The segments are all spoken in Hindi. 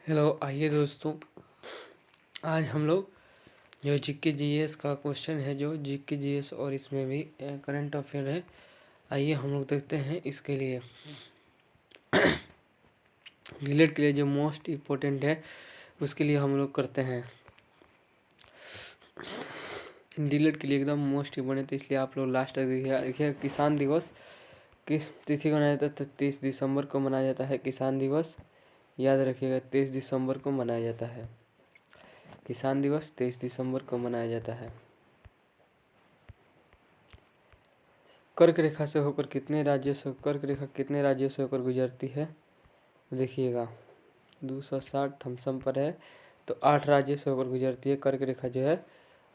हेलो, आइए दोस्तों। आज हम लोग जो जीके जीएस का क्वेश्चन है, जो जीके जीएस और इसमें भी करंट अफेयर है, आइए हम लोग देखते हैं। इसके लिए डिलीट के लिए जो मोस्ट इम्पोर्टेंट है उसके लिए हम लोग करते हैं। डिलीट के लिए एकदम मोस्ट इम्पोर्टेंट, तो इसलिए आप लोग लास्ट तक देखिए। किसान दिवस किस तिथि को मनाया जाता है? 30 दिसंबर को मनाया जाता है किसान दिवस। याद रखिएगा, 23 दिसंबर को मनाया जाता है किसान दिवस। 23 दिसंबर को मनाया जाता है। कर्क रेखा से होकर कितने राज्यों से कर्क रेखा कितने राज्यों से होकर गुजरती है? देखिएगा, 260 थम्सम पर है, तो 8 राज्यों से होकर गुजरती है। कर्क रेखा जो है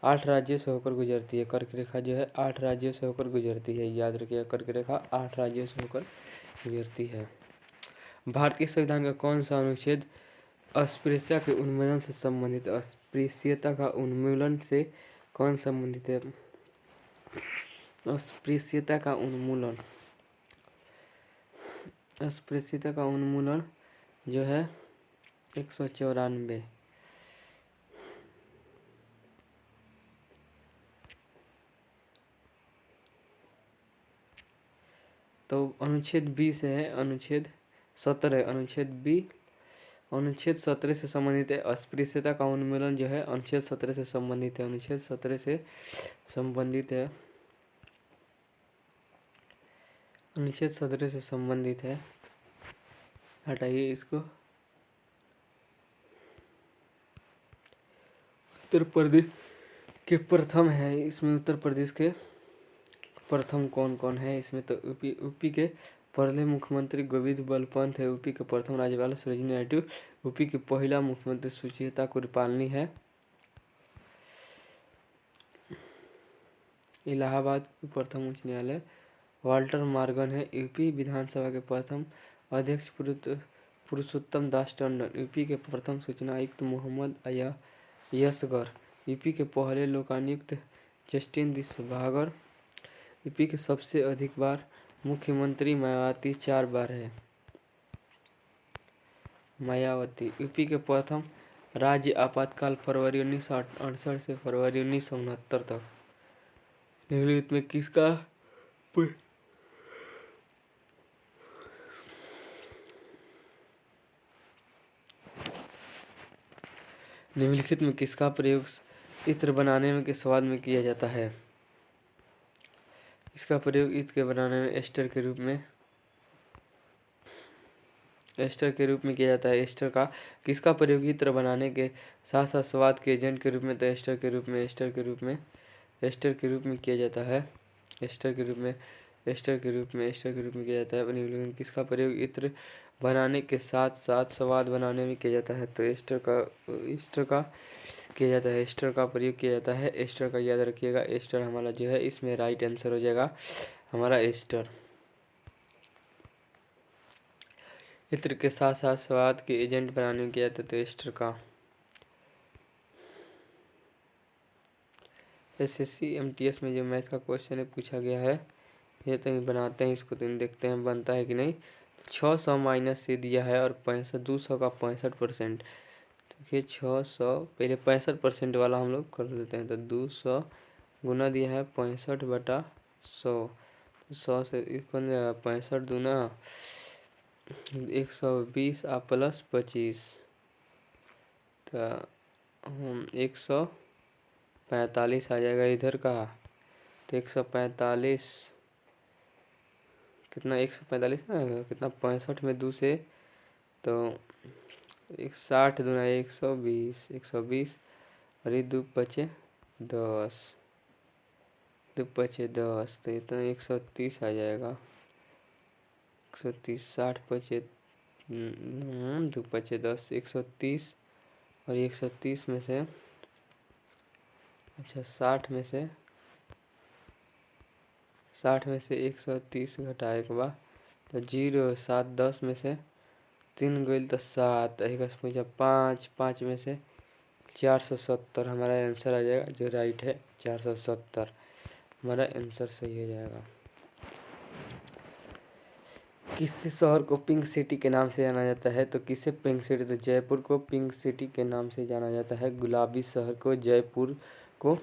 8 राज्यों से होकर गुजरती है। कर्क रेखा जो है 8 राज्यों से होकर गुजरती है। याद रखिएगा, कर्क रेखा 8 राज्यों से होकर गुजरती है। भारतीय संविधान का कौन सा अनुच्छेद अस्पृश्यता के उन्मूलन से संबंधित? अस्पृश्यता का उन्मूलन से कौन संबंधित है? अस्पृश्यता का उन्मूलन, अस्पृश्यता का उन्मूलन जो है 194। तो अनुच्छेद 20 है, अनुच्छेद 17, अनुच्छेद 20, अनुच्छेद 17 से संबंधित है। अस्पृश्यता का उन्मूलन जो है अनुच्छेद 17 से संबंधित है। अनुच्छेद 17 से संबंधित है। अनुच्छेद 17 से संबंधित है। हटाइए इसको। उत्तर प्रदेश के प्रथम है इसमें। उत्तर प्रदेश के प्रथम कौन कौन है इसमें? तो यूपी के पहले मुख्यमंत्री गोविंद बल्लभ पंत है। यूपी के प्रथम राज्यपाल सरोजिनी नायडू। यूपी के पहला मुख्यमंत्री सुचेता कुरपालनी है। इलाहाबाद के प्रथम उच्च न्यायालय वाल्टर मॉर्गन है। यूपी विधानसभा के प्रथम अध्यक्ष पुरुषोत्तम दास टंडन। यूपी के प्रथम सूचना आयुक्त मोहम्मद यसगर। यूपी के पहले लोकायुक्त जस्टिन दिसभागर। यूपी के सबसे अधिक बार मुख्यमंत्री मायावती 4 बार है। मायावती। यूपी के प्रथम राज्य आपातकाल फरवरी 1968 से फरवरी 1969 तक। निम्नलिखित में किसका निम्नलिखित में किसका प्रयोग इत्र बनाने में के स्वाद में किया जाता है? इसका प्रयोग इत्र के बनाने में एस्टर के रूप में किया जाता है। एस्टर का किसका प्रयोग इत्र बनाने के साथ साथ स्वाद के एजेंट के रूप में? तो एस्टर के रूप में किया जाता है। एस्टर के रूप में किया जाता है। निम्नलिखित किसका प्रयोग इत्र बनाने के साथ साथ स्वाद बनाने में किया जाता है? तो एस्टर का किया जाता है। एस्टर का प्रयोग किया जाता है। एस्टर का याद रखिएगा। एस्टर हमारा जो है इसमें राइट आंसर हो जाएगा हमारा एस्टर। इत्र के साथ साथ स्वाद के एजेंट बनाने में किया जाता है, तो एस्टर का। एसएससी एमटीएस में जो मैथ का क्वेश्चन है पूछा गया है, ये तो बनाते हैं इसको, तो देखते हैं बनता है कि नहीं। 600 माइनस से दिया है और 200 का 65%। देखिए 600 पहले 65% वाला हम लोग कर देते हैं। तो 200 गुना दिया है 65/100। 100 से 65 दूना 120 आ प्लस 25, तो 145 आ जाएगा इधर का। तो 145 कितना? 145 ना कितना? 65 में 2 से तो 60 दूना 120, 120 और ये 2 बचे 10, 2 बचे 10, तो इतना 130 आ जाएगा। 130 60 बचे 2 बचे 10, 130 और 130 में से अच्छा 60 में से 130 घटाए के बाद तो 0, 7 10 में से 3 गई तो 7, 5 में से 470 हमारा आंसर आ जाएगा, जो राइट है 470 हमारा आंसर सही हो जाएगा। किस शहर को पिंक सिटी के नाम से जाना जाता है? तो किसे पिंक सिटी? तो जयपुर को पिंक सिटी के नाम से जाना जाता है। गुलाबी शहर को, जयपुर को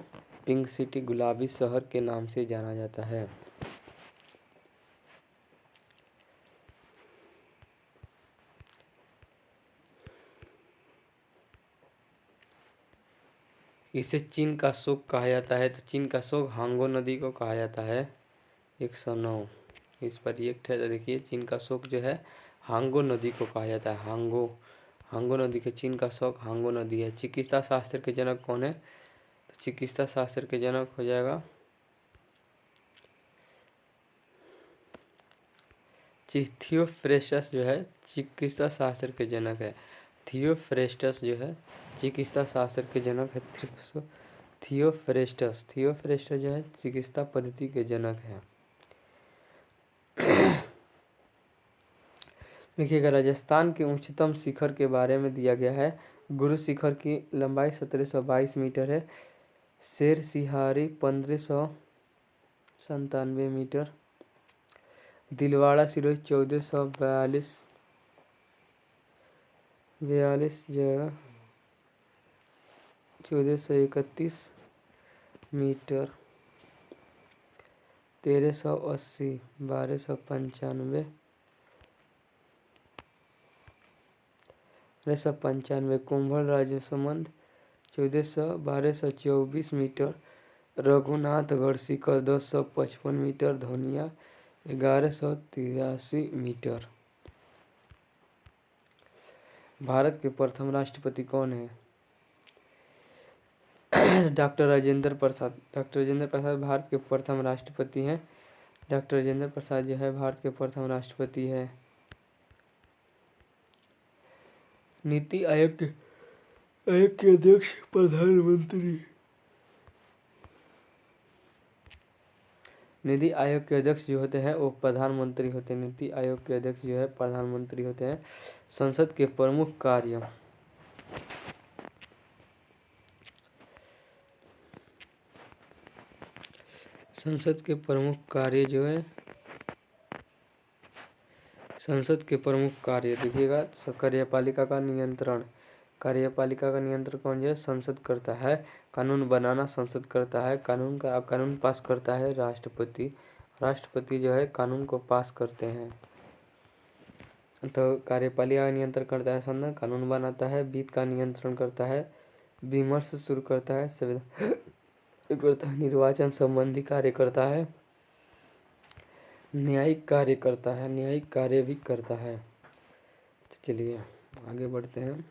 पिंक सिटी, गुलाबी शहर के नाम से जाना जाता है। इसे चीन का शोक कहा जाता है। तो चीन का शोक हांगो नदी को कहा जाता है। 109 इस पर रिएक्ट है। तो देखिए चीन का शोक जो है हांगो नदी को कहा जाता है। हांगो नदी के चीन का शोक हांगो नदी है। चिकित्सा शास्त्र के जनक कौन है? तो चिकित्सा शास्त्र के जनक हो जाएगा थियोफ्रेस्टस जो है चिकित्सा शास्त्र के जनक है। थियोफ्रेस्टस जो है चिकित्सा शास्त्र के जनक है। थियोफ्रेस्टस जो है चिकित्सा पद्धति के जनक है। देखिएगा राजस्थान के उच्चतम शिखर के बारे में दिया गया है। गुरु शिखर की लंबाई 1722 मीटर है। शेर सिहारी 1597 मीटर। दिलवाड़ा सिरोही 1442 जगह 1431 मीटर। 1380 1295 1295। कुंभल राजसमंद 1224 मीटर। रघुनाथगढ़ शिखर 1055 मीटर। धोनिया 1183 मीटर। भारत के प्रथम राष्ट्रपति कौन है? डॉक्टर राजेंद्र प्रसाद। डॉक्टर राजेंद्र प्रसाद भारत के प्रथम राष्ट्रपति हैं। डॉक्टर राजेंद्र प्रसाद जो है भारत के प्रथम राष्ट्रपति है। नीति आयोग के अध्यक्ष प्रधानमंत्री। नीति आयोग के अध्यक्ष जो होते हैं वो प्रधानमंत्री होते हैं। नीति आयोग के अध्यक्ष जो है प्रधानमंत्री होते हैं। संसद के प्रमुख कार्य। संसद के प्रमुख कार्य जो है संसद के प्रमुख कार्य देखिएगा कार्यपालिका का नियंत्रण। कार्यपालिका का नियंत्रण कौन जो है? संसद करता है। कानून बनाना संसद करता है। कानून पास करता है राष्ट्रपति। राष्ट्रपति जो है कानून को पास करते हैं। तो कार्यपालिका का नियंत्रण करता है संसद, कानून बनाता है, वित्त का नियंत्रण करता है, विमर्श शुरू करता है, संविधान करता है, निर्वाचन संबंधी कार्य करता है, न्यायिक कार्य करता है, न्यायिक कार्य भी करता है। तो चलिए आगे बढ़ते हैं।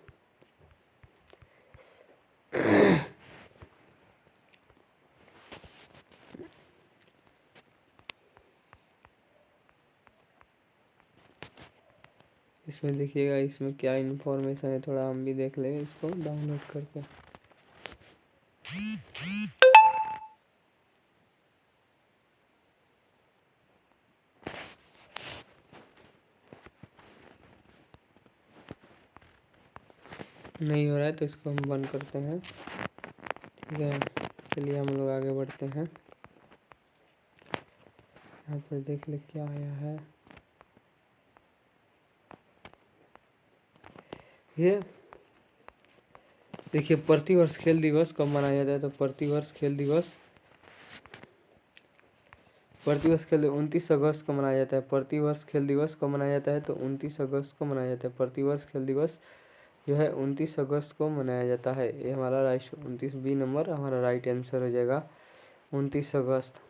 इसमें देखिएगा इसमें क्या इन्फॉर्मेशन है, थोड़ा हम भी देख लेंगे इसको डाउनलोड करके। नहीं हो रहा है तो इसको हम बंद करते हैं। ठीक है चलिए हम लोग आगे बढ़ते हैं। यहाँ पर देख ले क्या आया है। ये देखिए प्रतिवर्ष खेल दिवस कब मनाया जाता है? तो प्रतिवर्ष खेल दिवस 29 अगस्त को मनाया जाता है। प्रतिवर्ष खेल दिवस कब मनाया जाता है? तो 29 अगस्त को मनाया जाता है। प्रतिवर्ष खेल दिवस जो है 29 अगस्त को मनाया जाता है। ये हमारा 29 नंबर हमारा राइट आंसर हो जाएगा। 29 अगस्त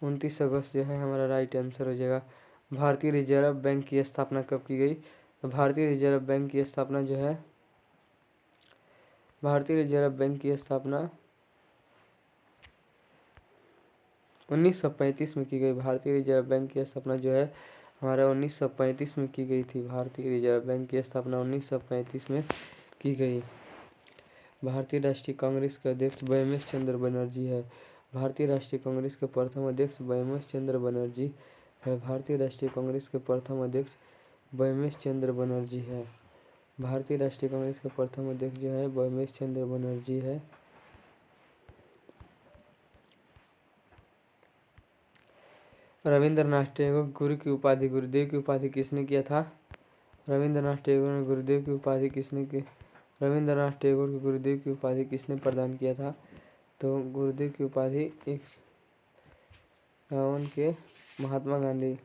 29 अगस्त जो है हमारा राइट आंसर हो जाएगा। भारतीय रिजर्व बैंक की स्थापना कब की गई? तो भारतीय रिजर्व बैंक की स्थापना जो है भारतीय रिजर्व बैंक की स्थापना 1935 में की गई। भारतीय रिजर्व बैंक की स्थापना जो है हमारा 1935 में की गई थी। भारतीय रिजर्व बैंक की स्थापना 1935 में की गई। भारतीय राष्ट्रीय कांग्रेस के अध्यक्ष बैमेश चंद्र बनर्जी है। भारतीय राष्ट्रीय कांग्रेस के प्रथम अध्यक्ष बैमेश चंद्र बनर्जी है। भारतीय राष्ट्रीय कांग्रेस के प्रथम अध्यक्ष बैमेश चंद्र बनर्जी है। भारतीय राष्ट्रीय कांग्रेस के प्रथम अध्यक्ष जो है बैमेश चंद्र बनर्जी है। रविंद्रनाथ टैगोर गुरु की उपाधि, गुरुदेव की उपाधि किसने किया था? रविंद्रनाथ टैगोर ने गुरुदेव की उपाधि किसने की? रविंद्रनाथ टैगोर को गुरुदेव की उपाधि किसने प्रदान किया था? तो गुरुदेव की उपाधि 51 के महात्मा गांधी,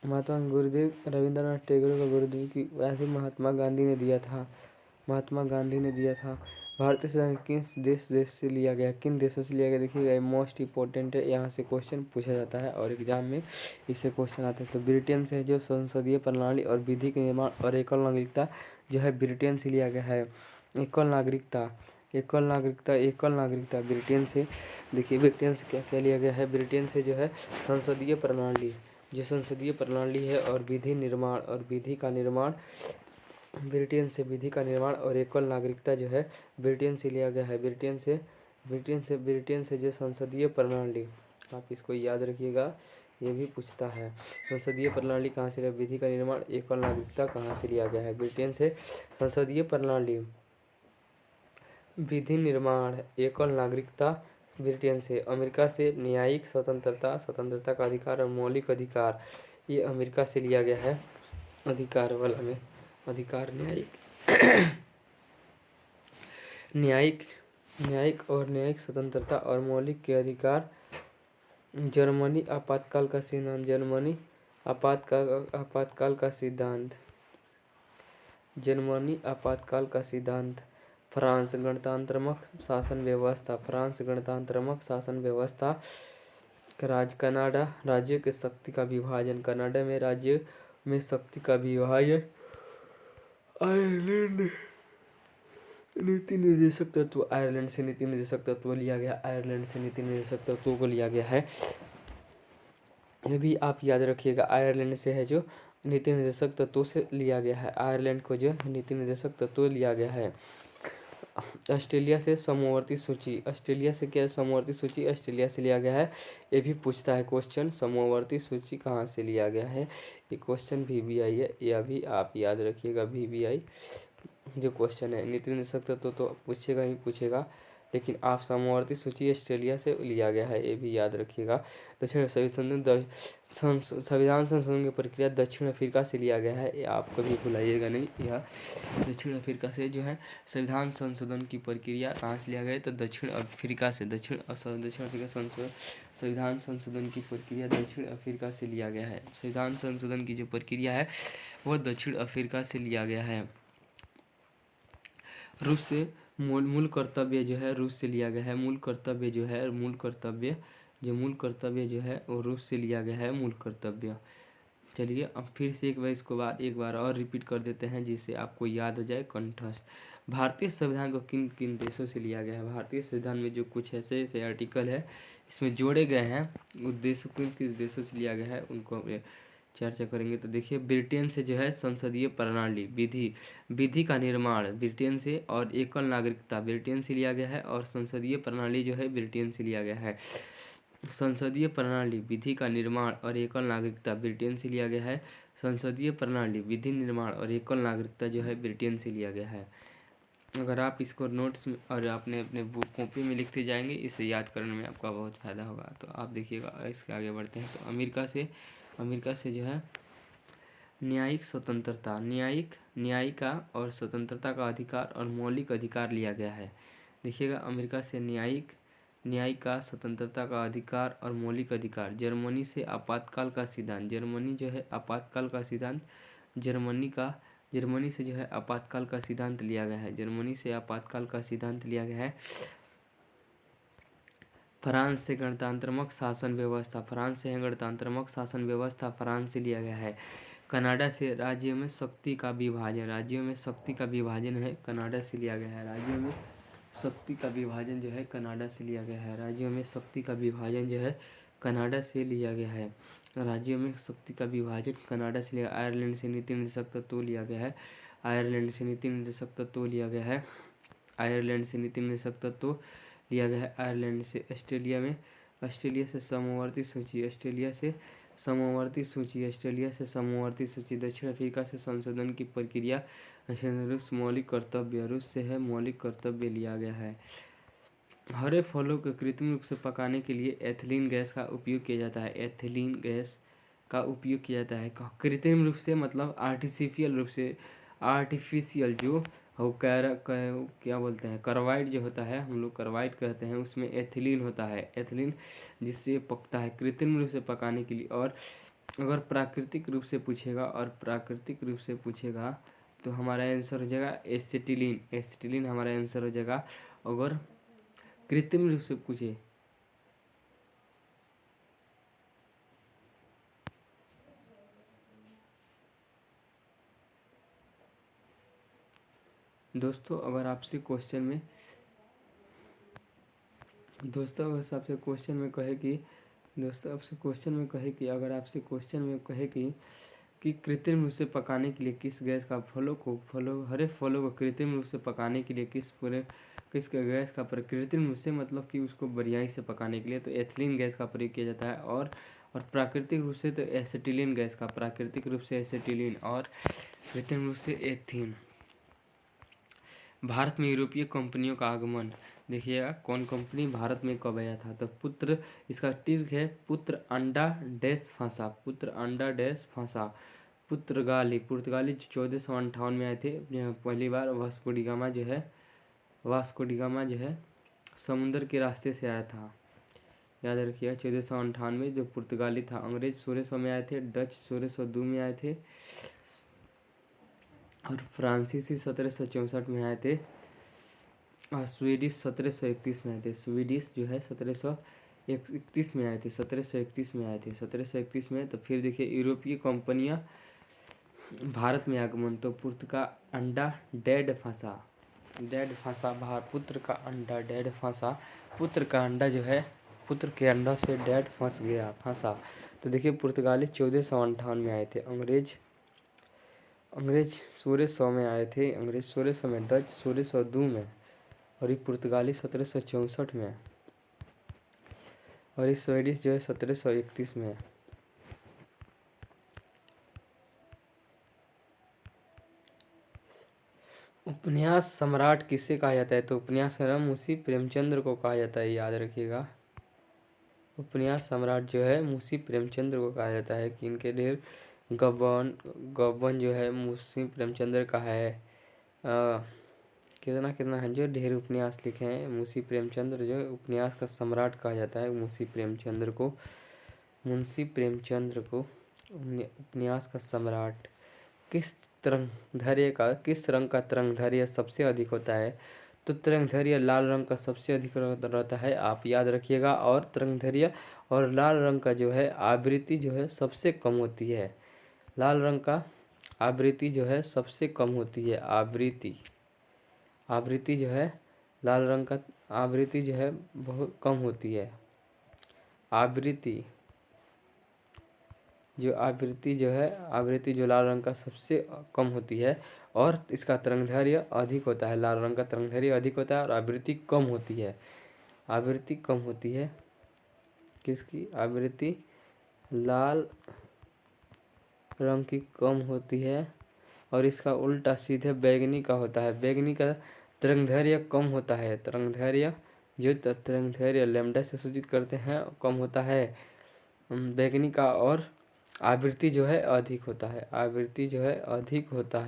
महात्मा गुरुदेव रविंद्रनाथ टैगोर को गुरुदेव की उपाधि महात्मा गांधी ने दिया था, महात्मा गांधी ने दिया था। भारतीय संविधान किस देश से लिया गया, किन देशों से लिया गया? देखिएगा मोस्ट इंपॉर्टेंट है, यहाँ से क्वेश्चन पूछा जाता है और एग्जाम में इससे क्वेश्चन आते हैं। तो ब्रिटेन से जो संसदीय प्रणाली और विधि के निर्माण और एकल नागरिकता जो है ब्रिटेन से लिया गया है। एकल नागरिकता, एकल नागरिकता, एकल नागरिकता ब्रिटेन से, देखिए ब्रिटेन से क्या क्या लिया गया है? ब्रिटेन से जो है संसदीय प्रणाली, जो संसदीय प्रणाली है और विधि निर्माण और विधि का निर्माण, ब्रिटेन से विधि का निर्माण और एकल नागरिकता जो है ब्रिटेन से लिया गया है। ब्रिटेन से जो संसदीय प्रणाली, आप इसको याद रखिएगा, ये भी पूछता है। संसदीय प्रणाली कहाँ से लिया? विधि का निर्माण, एकल नागरिकता कहाँ से लिया गया है? ब्रिटेन से संसदीय प्रणाली, विधि निर्माण, एकल नागरिकता ब्रिटेन से। अमेरिका से न्यायिक स्वतंत्रता, स्वतंत्रता का अधिकार और मौलिक अधिकार, ये अमेरिका से लिया गया है। अधिकार वाला में अधिकार, न्यायिक और न्यायिक स्वतंत्रता और मौलिक के अधिकार। जर्मनी आपातकाल का सिद्धांत, जर्मनी आपातकाल का सिद्धांत, जर्मनी आपातकाल का सिद्धांत। फ्रांस गणतंत्रात्मक शासन व्यवस्था, फ्रांस गणतंत्रात्मक शासन व्यवस्था। कनाडा राज्यों के शक्ति का विभाजन, कनाडा में राज्य में शक्ति का विभाजन। आयरलैंड नीति निर्देशक तत्व, आयरलैंड से नीति निर्देशक तत्व लिया गया, आयरलैंड से नीति निर्देशक तत्वों को लिया गया है। ये भी आप याद रखिएगा, आयरलैंड से है जो नीति निर्देशक तत्वों से लिया गया है, आयरलैंड को जो नीति निर्देशक तत्व लिया गया है। ऑस्ट्रेलिया से समवर्ती सूची, ऑस्ट्रेलिया से क्या? समवर्ती सूची ऑस्ट्रेलिया से लिया गया है। ये भी पूछता है क्वेश्चन, समवर्ती सूची कहाँ से लिया गया है? ये क्वेश्चन VBI है, यह भी आप याद रखिएगा, VBI जो क्वेश्चन है। नीति निर्देशक तत्व तो पूछेगा ही पूछेगा, लेकिन आप समवर्ती सूची ऑस्ट्रेलिया से लिया गया है, ये भी याद रखिएगा। दक्षिण संविधान संशोधन की प्रक्रिया दक्षिण अफ्रीका से लिया गया है, ये आप कभी भुलाइएगा नहीं। यह दक्षिण अफ्रीका से जो है संविधान संशोधन की प्रक्रिया कहाँ से लिया गया है? तो दक्षिण अफ्रीका से, दक्षिण अफ्रीका संविधान संशोधन की प्रक्रिया दक्षिण अफ्रीका से लिया गया है। संविधान संशोधन की जो प्रक्रिया है वह दक्षिण अफ्रीका से लिया गया है। रूस से मूल कर्तव्य जो है रूस से लिया गया है, मूल कर्तव्य जो है, मूल कर्तव्य जो है वो रूस से लिया गया है, मूल कर्तव्य। चलिए अब फिर से एक बार और रिपीट कर देते हैं जिससे आपको याद हो जाए कंठस्थ। भारतीय संविधान को किन किन देशों से लिया गया है? भारतीय संविधान में जो कुछ ऐसे आर्टिकल है इसमें जोड़े गए हैं, उद्देश्य किस देशों से लिया गया है उनको चर्चा करेंगे। तो देखिए ब्रिटेन से जो है संसदीय प्रणाली, विधि का निर्माण ब्रिटेन से, और एकल नागरिकता ब्रिटेन से लिया गया है, और संसदीय प्रणाली जो है ब्रिटेन से लिया गया है। संसदीय प्रणाली, विधि का निर्माण और एकल नागरिकता ब्रिटेन से लिया गया है। संसदीय प्रणाली, विधि निर्माण और एकल नागरिकता जो है ब्रिटेन से लिया गया है। अगर आप इसको नोट्स में और अपने बुक कॉपी में लिखते जाएंगे, इसे याद करने में आपका बहुत फायदा होगा। तो आप देखिएगा, इसके आगे बढ़ते हैं। तो अमेरिका से जो है न्यायिक स्वतंत्रता, न्यायिका और स्वतंत्रता का अधिकार और मौलिक अधिकार लिया गया है। देखिएगा अमेरिका से न्यायिका, स्वतंत्रता का अधिकार और मौलिक अधिकार। जर्मनी से आपातकाल का सिद्धांत, जर्मनी जो है आपातकाल का सिद्धांत, जर्मनी से जो है आपातकाल का सिद्धांत लिया गया है, जर्मनी से आपातकाल का सिद्धांत लिया गया है। फ्रांस से गणतंत्रात्मक शासन व्यवस्था, फ्रांस से गणतंत्रात्मक शासन व्यवस्था फ्रांस से लिया गया है। कनाडा से राज्यों में शक्ति का विभाजन, राज्यों में शक्ति का विभाजन है, कनाडा से लिया गया है। राज्यों में शक्ति का विभाजन जो है कनाडा से लिया गया है, राज्यों में शक्ति का विभाजन जो है कनाडा से लिया गया है, राज्यों में शक्ति का विभाजन कनाडा से लिया। आयरलैंड से नीति निर्देशक तत्व लिया गया है, आयरलैंड से नीति निर्देशक तत्व लिया गया है, आयरलैंड से नीति निर्देशक तत्व लिया गया है। आयरलैंड से ऑस्ट्रेलिया से समवर्ती सूची, ऑस्ट्रेलिया से समवर्ती सूची। दक्षिण अफ्रीका से संशोधन की प्रक्रिया, रूस मौलिक कर्तव्य, रूस से है मौलिक कर्तव्य लिया गया है। हरे फलों को कृत्रिम रूप से पकाने के लिए एथिलीन गैस का उपयोग किया जाता है। एथिलीन गैस का उपयोग किया जाता है। कृत्रिम रूप से मतलब आर्टिफिशियल रूप से, आर्टिफिशियल जो वो क्या बोलते हैं, कार्बाइड जो होता है, हम लोग कार्बाइड कहते हैं, उसमें एथिलीन होता है। एथिलीन जिससे पकता है कृत्रिम रूप से पकाने के लिए। और अगर प्राकृतिक रूप से पूछेगा, और प्राकृतिक रूप से पूछेगा तो हमारा आंसर हो जाएगा एसिटिलीन। एसिटिलीन हमारा आंसर हो जाएगा। अगर कृत्रिम रूप से पूछे दोस्तों, अगर आपसे क्वेश्चन में दोस्तों अगर आपसे क्वेश्चन में कहे कि दोस्तों आपसे क्वेश्चन में कहे कि अगर आपसे क्वेश्चन में कहे कि कृत्रिम रूप से पकाने के लिए किस गैस का हरे फलों को कृत्रिम रूप से पकाने के लिए किस गैस का प्रयोग, कृत्रिम रूप से मतलब कि उसको बढ़ियाई से पकाने के लिए तो एथिलीन गैस का प्रयोग किया जाता है। और प्राकृतिक रूप से तो एसिटिलीन गैस का, प्राकृतिक रूप से एसिटिलीन, और कृत्रिम रूप से एथीन। भारत में यूरोपीय कंपनियों का आगमन देखिएगा, कौन कंपनी भारत में कब आया था। तो पुत्र, इसका टिर्क है पुत्र अंडा डैश फंसा, पुत्र अंडा डैश फंसा। पुर्तगाली 1458 में आए थे पहली बार। वास्को डी गामा जो है समुद्र के रास्ते से आया था, याद रखिएगा। 1458 जो पुर्तगाली था। अंग्रेज 1600 में आए थे, डच 1602 में आए थे, और फ्रांसीसी 1764 में आए थे, और स्वीडिश 1731 में आए थे। स्वीडिश जो है 1731 में आए थे, 1731 में आए थे, 1731 में। तो फिर देखिए यूरोपीय कंपनियां भारत में आगमन, तो पुत्र का अंडा डेड फंसा, पुत्र का अंडा डेड फंसा। पुत्र का अंडा जो है, पुत्र के अंडा से डेड फंसा। तो देखिए पुर्तगाली 1458 में आए थे, अंग्रेज 1600 में आए थे, अंग्रेज 1600 में, डच 1602 में, और ये पुर्तगाली 1764 में, और ये स्वीडिश जो है 1731 में है। उपन्यास सम्राट किससे कहा जाता है। तो उपन्यास मुंशी प्रेमचंद्र को कहा जाता है, याद रखिएगा। उपन्यास सम्राट जो है मुंशी प्रेमचंद्र को कहा जाता है। कि इनके ढेर गबन जो है मुंशी प्रेमचंद्र का है। कितना कितना है जो ढेर उपन्यास लिखे हैं। मुंशी प्रेमचंद्र जो उपन्यास का सम्राट कहा जाता है। मुंशी प्रेमचंद्र को उपन्यास का सम्राट। किस रंग का तरंगधैर्य सबसे अधिक होता है। तो तरंगधैर्य लाल रंग का सबसे अधिक रहता है, आप याद रखिएगा। और तरंगधैर्य और लाल रंग का जो है आवृत्ति जो है सबसे कम होती है। लाल रंग का आवृत्ति जो है सबसे कम होती है। आवृत्ति जो है लाल रंग का आवृत्ति जो है बहुत कम होती है। आवृत्ति जो लाल रंग का सबसे कम होती है, और इसका तरंगधैर्य अधिक होता है। लाल रंग का तरंगधैर्य अधिक होता है और आवृत्ति कम होती है। आवृत्ति कम होती है किसकी, आवृत्ति लाल रंग की कम होती है, और इसका उल्टा सीधे बैगनी का होता है। बैगनी का तरंगधैर्य कम होता है। तरंगधैर्य लैम्डा से सूचित करते हैं, कम होता है बैगनी का। और आवृत्ति जो है अधिक होता है। आवृत्ति जो है अधिक रहता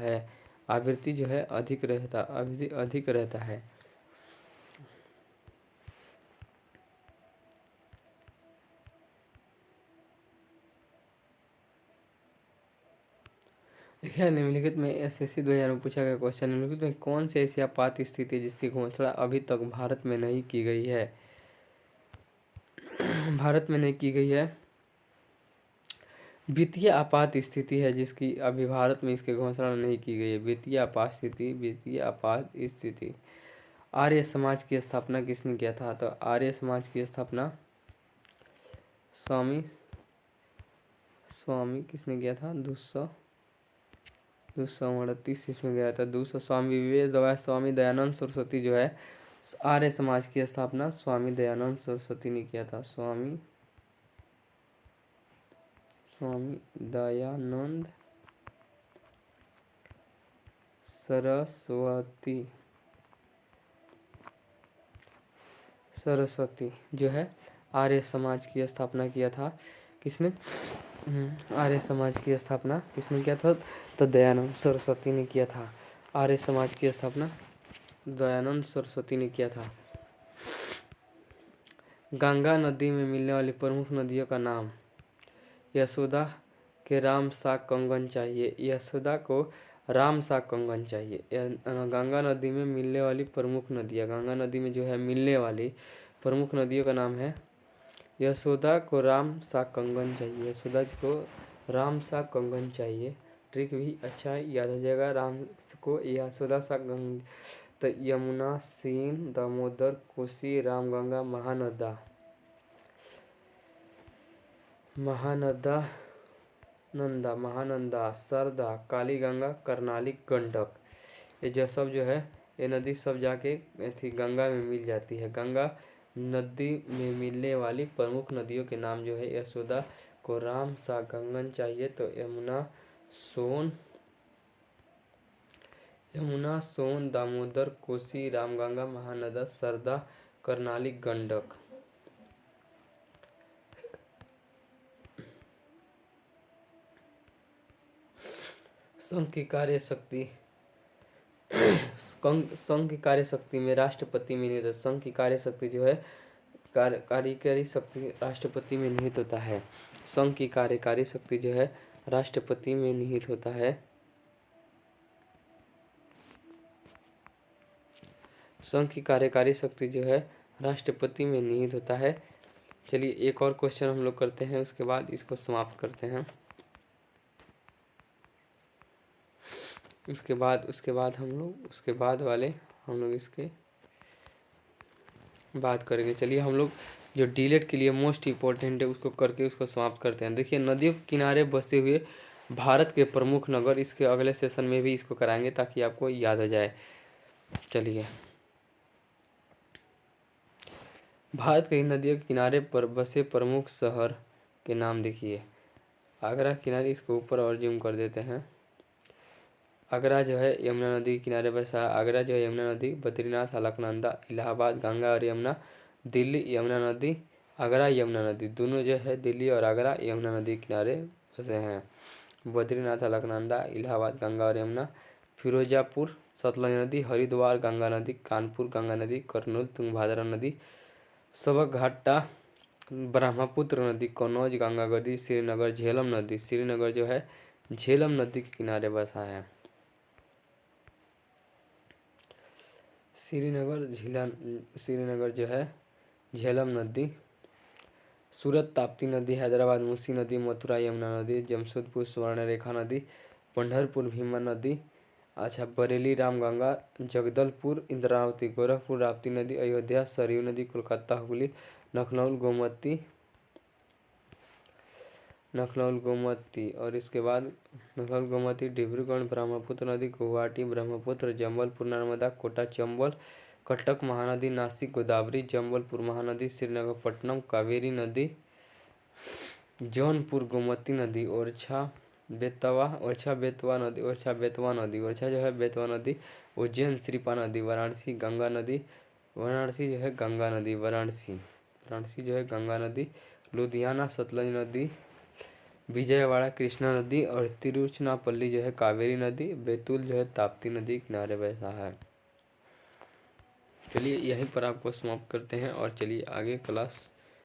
है। देखिए निम्नलिखित में एसएससी 2000 में पूछा गया क्वेश्चन, निम्नलिखित में कौन सी ऐसी आपात स्थिति है जिसकी घोषणा अभी तक भारत में नहीं की गई है। भारत में नहीं की गई है। वित्तीय आपात स्थिति है जिसकी अभी भारत में इसकी घोषणा नहीं की गई है। वित्तीय आपात स्थिति। आर्य समाज की स्थापना किसने किया था। तो आर्य समाज की स्थापना स्वामी किसने किया था। 238 इसमें गया था। स्वामी विवेक स्वामी दयानंद सरस्वती जो है आर्य समाज की स्थापना स्वामी दयानंद सरस्वती ने किया था। स्वामी दयानंद सरस्वती जो है आर्य समाज की स्थापना किया था। किसने? आर्य समाज की स्थापना किसने किया था? तो दयानंद सरस्वती ने किया था। आर्य समाज की स्थापना दयानंद सरस्वती ने किया था। गंगा नदी में मिलने वाली प्रमुख नदियों का नाम। यशोदा के राम साग कंगन चाहिए। यशोदा को राम साग कंगन चाहिए। गंगा नदी में मिलने वाली प्रमुख नदियाँ, गंगा नदी में जो है मिलने वाली प्रमुख नदियों का नाम है। यशोदा को राम साग कंगन चाहिए। यशोदा जी को राम साग कंगन चाहिए। ट्रिक भी अच्छा है, याद हो जाएगा। राम को यशोदा साग कंगन। तो यमुना, सीन, दामोदर, कोसी, रामगंगा, महानदा, महानदा, नंदा, महानंदा, सरदा, काली गंगा, करनाली, गंडक, ये जो सब जो है ये नदी सब जाके थी गंगा में मिल जाती है। गंगा नदी में मिलने वाली प्रमुख नदियों के नाम जो है, यशोदा को राम सा कंगन चाहिए तो यमुना, सोन, दामोदर, कोसी, रामगंगा, महानदा, सरदा, करनाली, गंडक। संघ की कार्य शक्ति संघ की कार्य शक्ति में राष्ट्रपति में निहित। संघ की कार्य शक्ति जो है कार्यकारी शक्ति राष्ट्रपति में निहित होता है। संघ की कार्यकारी शक्ति जो है राष्ट्रपति में निहित होता है। संघ की कार्यकारी शक्ति जो है राष्ट्रपति में निहित होता है। चलिए एक और क्वेश्चन हम लोग करते हैं, उसके बाद इसको समाप्त करते हैं। उसके बाद हम लोग इसके बात करेंगे। चलिए हम लोग जो डीलेट के लिए मोस्ट इम्पोर्टेंट है उसको करके उसको समाप्त करते हैं। देखिए नदियों के किनारे बसे हुए भारत के प्रमुख नगर, इसके अगले सेशन में भी इसको कराएंगे ताकि आपको याद हो जाए। चलिए भारत के नदियों के किनारे पर बसे प्रमुख शहर के नाम देखिए। आगरा किनारे, इसको ऊपर और जूम कर देते हैं। आगरा जो है यमुना नदी के किनारे बसा है। आगरा जो है यमुना नदी, बद्रीनाथ, अलकनंदा, इलाहाबाद, गंगा और यमुना, दिल्ली यमुना नदी, आगरा यमुना नदी, दोनों जो है दिल्ली और आगरा यमुना नदी के किनारे बसे हैं। बद्रीनाथ, अलकनंदा, इलाहाबाद, गंगा और यमुना, फिरोजापुर सतलज नदी, हरिद्वार गंगा नदी, कानपुर गंगा नदी, करनूल तुंगभद्रा नदी, सबकघाटा ब्रह्मपुत्र नदी, कन्नौज गंगा नदी, श्रीनगर झेलम नदी, श्रीनगर जो है झेलम नदी के किनारे बसा है। श्रीनगर जो है झेलम नदी, सूरत ताप्ती नदी, हैदराबाद मूसी नदी, मथुरा यमुना नदी, जमशेदपुर स्वर्णरेखा नदी, पंढरपुर भीमा नदी, अच्छा बरेली रामगंगा, जगदलपुर इंद्रावती, गोरखपुर राप्ती नदी, अयोध्या सरयू नदी, कोलकाता हुगली, नखनौल गोमती और इसके बाद नखनौल गोमती, डिब्रूगढ़ ब्रह्मपुत्र नदी, गुवाहाटी ब्रह्मपुत्र, जम्बलपुर नर्मदा, कोटा चंबल, कटक महानदी, नासिक गोदावरी, जम्बलपुर महानदी, श्रीनगर पट्टनम कावेरी नदी, जौनपुर गोमती नदी, ओरछा बेतवा जो है बेतवा नदी, उज्जैन श्रीपा नदी, वाराणसी गंगा नदी, वाराणसी जो है गंगा नदी, वाराणसी जो है गंगा नदी, लुधियाना सतलज नदी, विजयवाड़ा कृष्णा नदी और तिरुचनापल्ली जो है कावेरी नदी, बैतूल जो है ताप्ती नदी किनारे बसा है। चलिए यहीं पर आपको समाप्त करते हैं और चलिए आगे क्लास